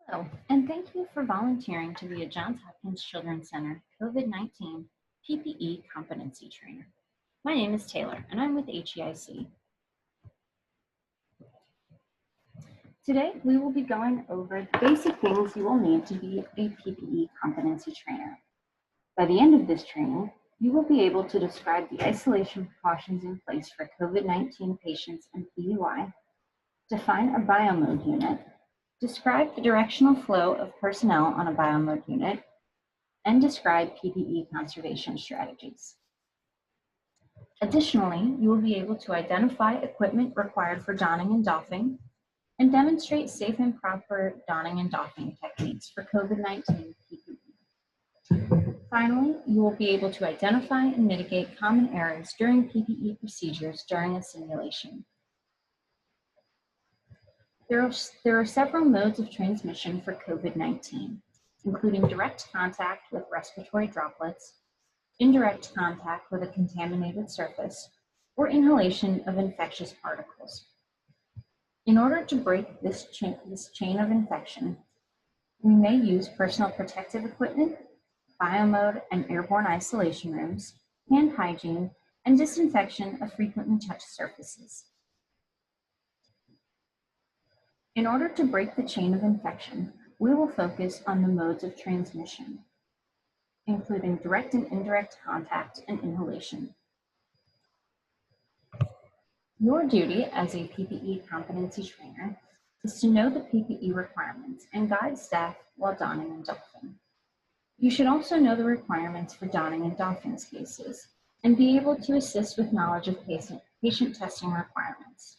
Hello, and thank you for volunteering to be a Johns Hopkins Children's Center COVID-19 PPE competency trainer. My name is Taylor, and I'm with HEIC. Today, we will be going over the basic things you will need to be a PPE competency trainer. By the end of this training, you will be able to describe the isolation precautions in place for COVID-19 patients and PUI, define a biomode unit, describe the directional flow of personnel on a biomode unit, and describe PPE conservation strategies. Additionally, you will be able to identify equipment required for donning and doffing and demonstrate safe and proper donning and doffing techniques for COVID-19 PPE. Finally, you will be able to identify and mitigate common errors during PPE procedures during a simulation. There are several modes of transmission for COVID-19, including direct contact with respiratory droplets, indirect contact with a contaminated surface, or inhalation of infectious particles. In order to break this chain of infection, we may use personal protective equipment, biomode and airborne isolation rooms, hand hygiene, and disinfection of frequently touched surfaces. In order to break the chain of infection, we will focus on the modes of transmission, including direct and indirect contact and inhalation. Your duty as a PPE competency trainer is to know the PPE requirements and guide staff while donning and doffing. You should also know the requirements for donning and doffing spaces and be able to assist with knowledge of patient testing requirements.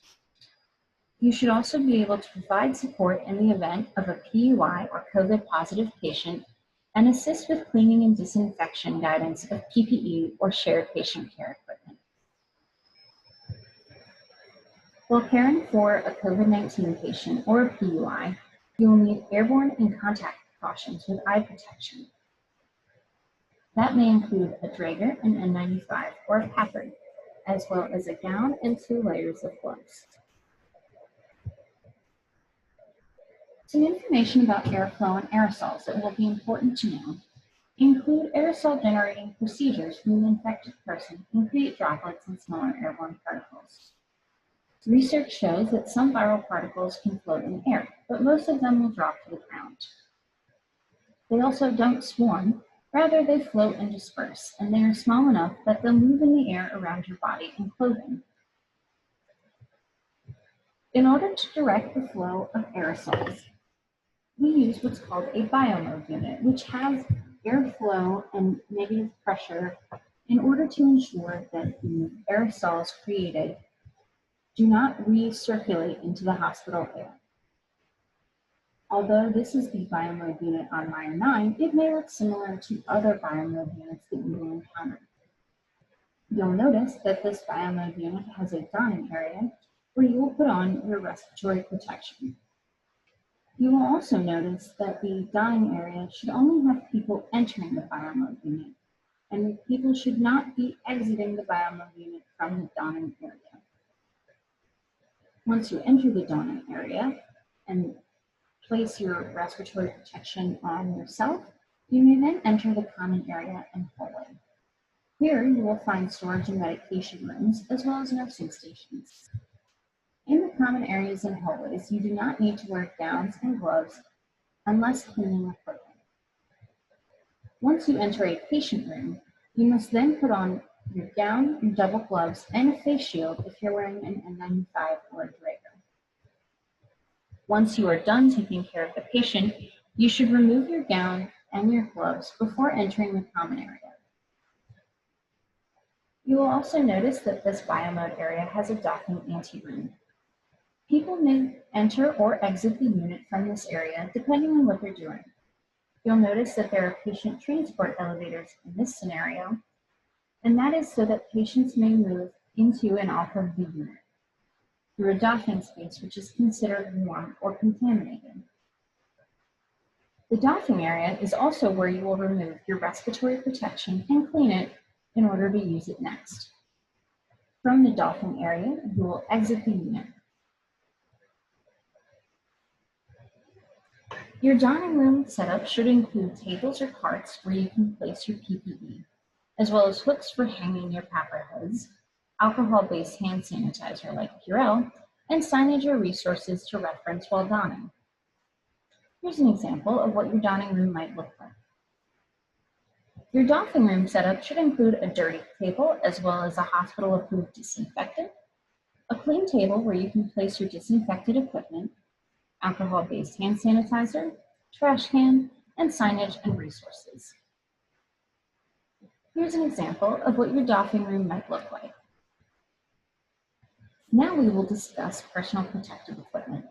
You should also be able to provide support in the event of a PUI or COVID positive patient and assist with cleaning and disinfection guidance of PPE or shared patient care equipment. While caring for a COVID-19 patient or a PUI, you will need airborne and contact precautions with eye protection. That may include a Drager, an N95, or a Packard, as well as a gown and 2 layers of gloves. Some information about airflow and aerosols that will be important to know include aerosol generating procedures from an infected person can create droplets and smaller airborne particles. Research shows that some viral particles can float in air, but most of them will drop to the ground. They also don't swarm, rather they float and disperse, and they are small enough that they'll move in the air around your body and clothing. In order to direct the flow of aerosols, we use what's called a biomode unit, which has airflow and negative pressure in order to ensure that the aerosols created do not recirculate into the hospital air. Although this is the biomode unit on Mire 9, it may look similar to other biomode units that you will encounter. You'll notice that this biomode unit has a donning area where you will put on your respiratory protection. You will also notice that the donning area should only have people entering the biomode unit, and people should not be exiting the biomode unit from the donning area. Once you enter the donning area and place your respiratory protection on yourself, you may then enter the common area and hallway. Here you will find storage and medication rooms, as well as nursing stations. In the common areas and hallways, you do not need to wear gowns and gloves unless cleaning equipment. Once you enter a patient room, you must then put on your gown, your double gloves, and a face shield if you're wearing an N95 or a Drager. Once you are done taking care of the patient, you should remove your gown and your gloves before entering the common area. You will also notice that this biomode area has a docking anteroom. People may enter or exit the unit from this area depending on what they're doing. You'll notice that there are patient transport elevators in this scenario, and that is so that patients may move into and off of the unit through a doffing space which is considered warm or contaminated. The doffing area is also where you will remove your respiratory protection and clean it in order to use it next. From the doffing area, you will exit the unit. Your dining room setup should include tables or carts where you can place your PPE, as well as hooks for hanging your PAPR hoods, alcohol-based hand sanitizer like Purell, and signage or resources to reference while donning. Here's an example of what your dining room might look like. Your doffing room setup should include a dirty table as well as a hospital-approved disinfectant, a clean table where you can place your disinfected equipment, alcohol-based hand sanitizer, trash can, and signage and resources. Here's an example of what your doffing room might look like. Now we will discuss personal protective equipment.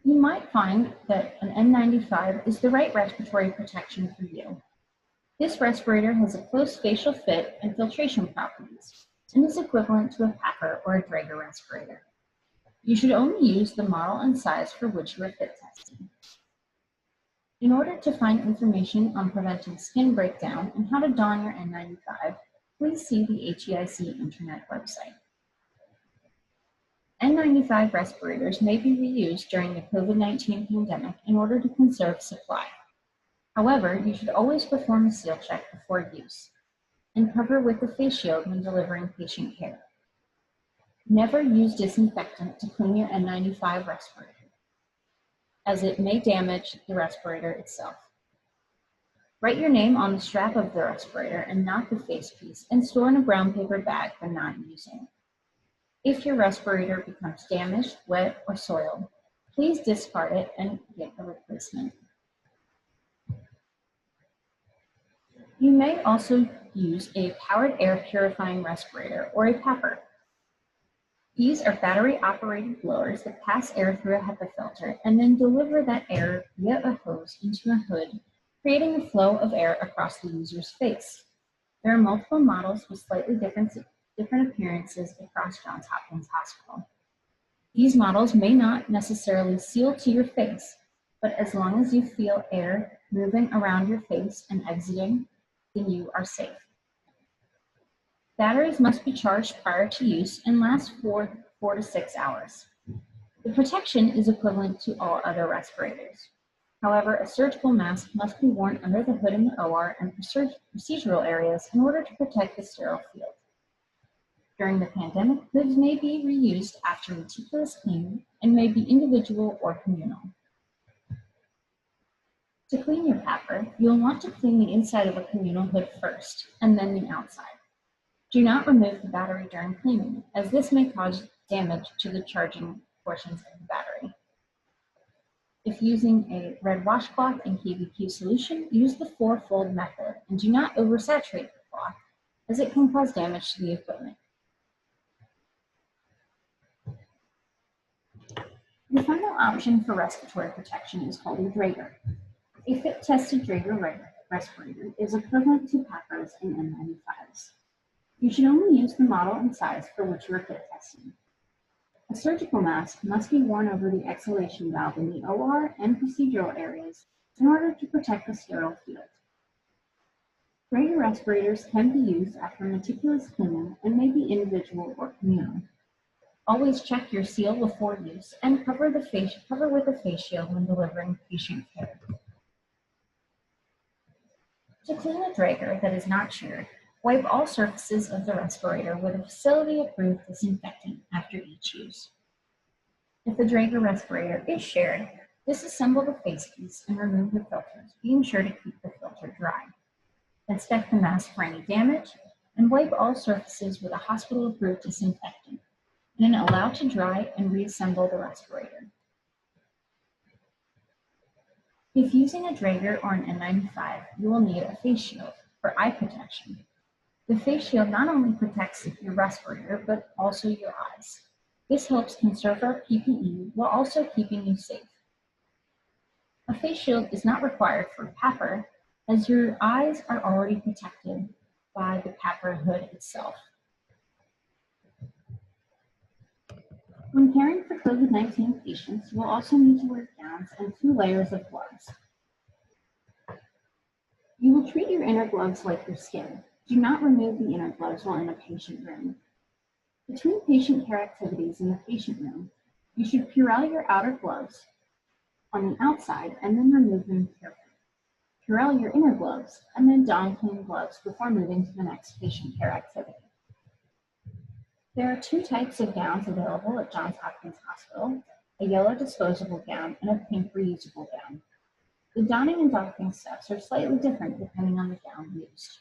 You might find that an N95 is the right respiratory protection for you. This respirator has a close facial fit and filtration properties, and is equivalent to a PAPR or a Draeger respirator. You should only use the model and size for which you are fit testing. In order to find information on preventing skin breakdown and how to don your N95, please see the HEIC Internet website. N95 respirators may be reused during the COVID-19 pandemic in order to conserve supply. However, you should always perform a seal check before use and cover with a face shield when delivering patient care. Never use disinfectant to clean your N95 respirator, as it may damage the respirator itself. Write your name on the strap of the respirator and not the face piece, and store in a brown paper bag when not using it. If your respirator becomes damaged, wet, or soiled, please discard it and get a replacement. You may also use a powered air purifying respirator or a PAPR. These are battery-operated blowers that pass air through a HEPA filter and then deliver that air via a hose into a hood, creating a flow of air across the user's face. There are multiple models with slightly different appearances across Johns Hopkins Hospital. These models may not necessarily seal to your face, but as long as you feel air moving around your face and exiting, then you are safe. Batteries must be charged prior to use and last for 4 to 6 hours. The protection is equivalent to all other respirators. However, a surgical mask must be worn under the hood in the OR and procedural areas in order to protect the sterile field. During the pandemic, hoods may be reused after meticulous cleaning and may be individual or communal. To clean your PAPR, you'll want to clean the inside of a communal hood first, and then the outside. Do not remove the battery during cleaning, as this may cause damage to the charging portions of the battery. If using a red washcloth and KVQ solution, use the 4-fold method and do not oversaturate the cloth, as it can cause damage to the equipment. The final option for respiratory protection is called a Draeger. A fit-tested Draeger respirator is equivalent to PAPRs and N95s. You should only use the model and size for which you are fit testing. A surgical mask must be worn over the exhalation valve in the OR and procedural areas in order to protect the sterile field. Draeger respirators can be used after meticulous cleaning and may be individual or communal. Always check your seal before use and cover with a face shield when delivering patient care. To clean a Draeger that is not shared, wipe all surfaces of the respirator with a facility-approved disinfectant after each use. If the Draeger respirator is shared, disassemble the facepiece and remove the filters, being sure to keep the filter dry. Inspect the mask for any damage, and wipe all surfaces with a hospital-approved disinfectant, and then allow to dry and reassemble the respirator. If using a Draeger or an N95, you will need a face shield for eye protection. The face shield not only protects your respirator, but also your eyes. This helps conserve our PPE while also keeping you safe. A face shield is not required for PAPR, as your eyes are already protected by the PAPR hood itself. When caring for COVID-19 patients, you will also need to wear gowns and 2 layers of gloves. You will treat your inner gloves like your skin. Do not remove the inner gloves while in a patient room. Between patient care activities in the patient room, you should Purell your outer gloves, on the outside and then remove them carefully. Purell your inner gloves and then don clean gloves before moving to the next patient care activity. There are two types of gowns available at Johns Hopkins Hospital, a yellow disposable gown and a pink reusable gown. The donning and doffing steps are slightly different depending on the gown used.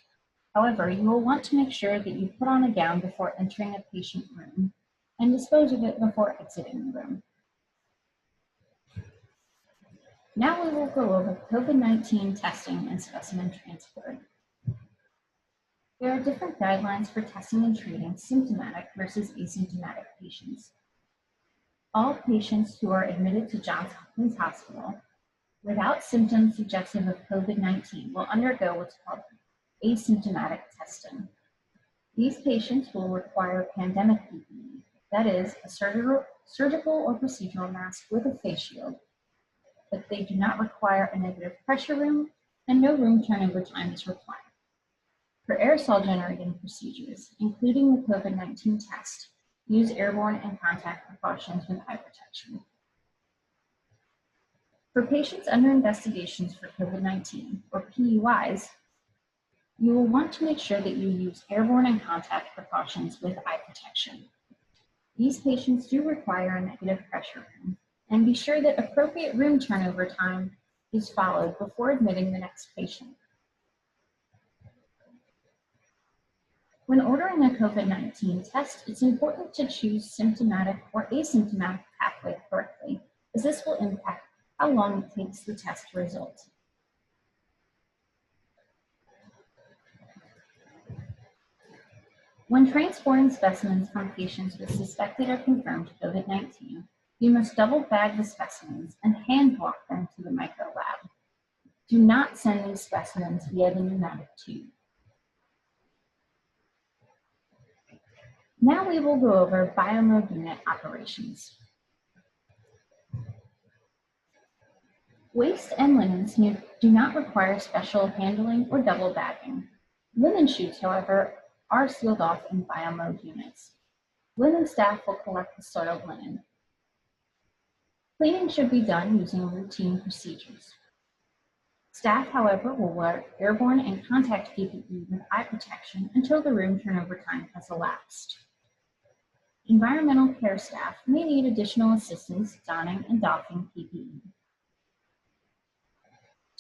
However, you will want to make sure that you put on a gown before entering a patient room and dispose of it before exiting the room. Now we will go over COVID-19 testing and specimen transport. There are different guidelines for testing and treating symptomatic versus asymptomatic patients. All patients who are admitted to Johns Hopkins Hospital without symptoms suggestive of COVID-19 will undergo what's called asymptomatic testing. These patients will require pandemic PPE, that is, a surgical or procedural mask with a face shield, but they do not require a negative pressure room and no room turnover time is required. For aerosol generating procedures, including the COVID-19 test, use airborne and contact precautions with eye protection. For patients under investigations for COVID-19, or PUIs, you will want to make sure that you use airborne and contact precautions with eye protection. These patients do require a negative pressure room, and be sure that appropriate room turnover time is followed before admitting the next patient. When ordering a COVID-19 test, it's important to choose symptomatic or asymptomatic pathway correctly, as this will impact how long it takes the test to result. When transporting specimens from patients with suspected or confirmed COVID-19, you must double bag the specimens and hand walk them to the microlab. Do not send these specimens via the pneumatic tube. Now we will go over biomode unit operations. Waste and linens do not require special handling or double bagging. Linen chutes, however, are sealed off in biomode units. Linen staff will collect the soiled linen. Cleaning should be done using routine procedures. Staff, however, will wear airborne and contact PPE with eye protection until the room turnover time has elapsed. Environmental care staff may need additional assistance donning and doffing PPE.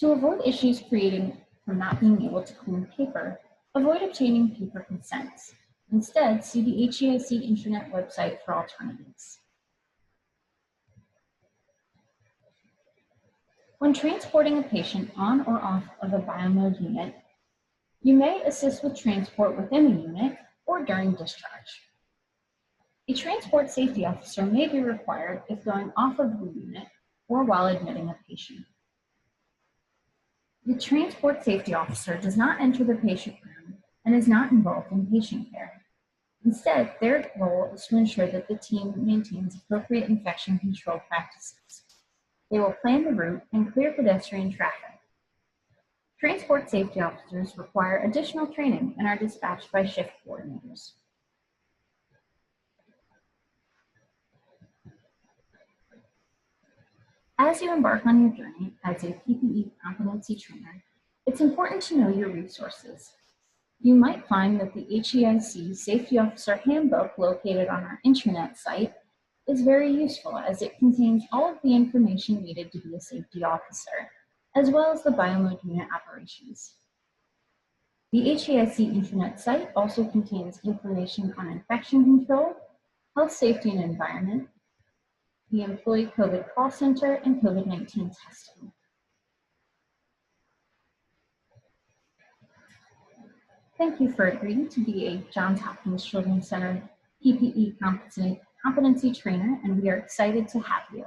To avoid issues created from not being able to clean paper, avoid obtaining paper consents. Instead, see the HEIC intranet website for alternatives. When transporting a patient on or off of a biomode unit, you may assist with transport within a unit or during discharge. A transport safety officer may be required if going off of the unit or while admitting a patient. The transport safety officer does not enter the patient room and is not involved in patient care. Instead, their role is to ensure that the team maintains appropriate infection control practices. They will plan the route and clear pedestrian traffic. Transport safety officers require additional training and are dispatched by shift coordinators. As you embark on your journey as a PPE competency trainer, it's important to know your resources. You might find that the HEIC Safety Officer Handbook located on our intranet site is very useful as it contains all of the information needed to be a safety officer, as well as the biomode unit operations. The HEIC intranet site also contains information on infection control, health, safety, and environment, the Employee COVID Call Center, and COVID-19 testing. Thank you for agreeing to be a Johns Hopkins Children's Center PPE competency trainer, and we are excited to have you.